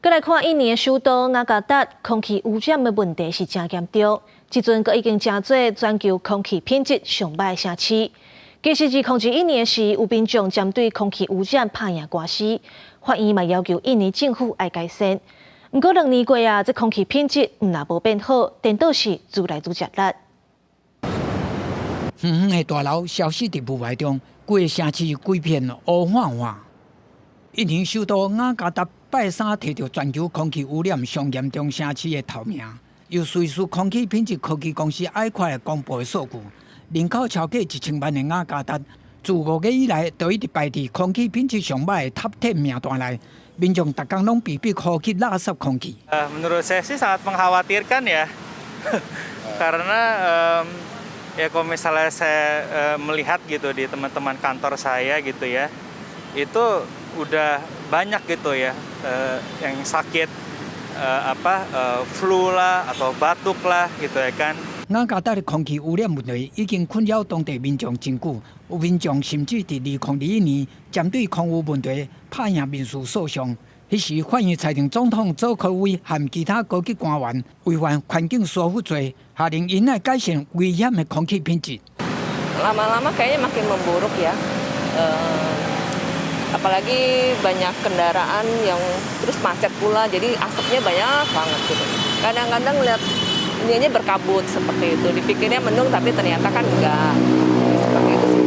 再来看印尼的首都雅加达，空气污染的问题是真严重。即阵阁已经真多全球空气品质上歹的城市。其实自2021年时，有民众针对空气污染拍赢官司，法院嘛要求印尼政府爱改善。不过2年过啊，这空气品质毋但无变好，颠倒是愈来愈恶劣。远远的大楼消失伫雾霾中，规个城市规片乌晃晃。印尼首都雅加达拜三摕到全球空气污染上严重城市的头名，由瑞士空气品质科技公司爱快公布的数据，人口超过1000万的雅加达，自5月以来就一直排伫空气品质上歹的 Top 10名单内。民众逐天拢比呼吸垃圾空气。Menurut saya sih sangat mengkhawatirkan ya, karena ya kalau misalnya saya melihat gitu di teman-teman kantor saya gitu ya, itu udah banyak gitu ya yang sakit flu lah atau batuk lah gitu ya kan. 雅加达的空气污染问题已经困扰当地民众真久，有民众甚至伫2021年针对空污问题拍赢民事诉讼。迄时，反映财政总统佐科威和其他高级官员违反环境疏忽罪，下令因来改善危险的空气品质。Lama-lama kayaknya makin memburuk ya. Apalagi banyak kendaraan yang terus macet pula, jadi asapnya banyak banget gitu. Kadang-kadang lihat ininya berkabut seperti itu, dipikirnya mendung tapi ternyata kan enggak. Seperti itu sih.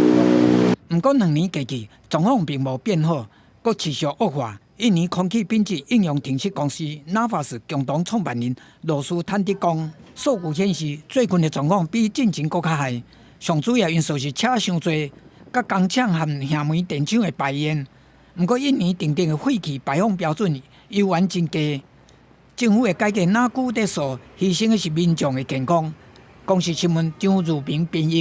不过2年过去，状况并无变好，佫持续恶化。印尼空气品质应用程式公司 NAVAS 共同创办人罗斯坦迪讲，数据显示最近的状况比进前佫较坏。上主要因素是车伤多，甲工厂和燃煤电厂的排烟。不过，印尼定定的废气排放标准犹原真低。政府会改革哪久得数，牺牲的是民众的健康。公司新闻张如明编译。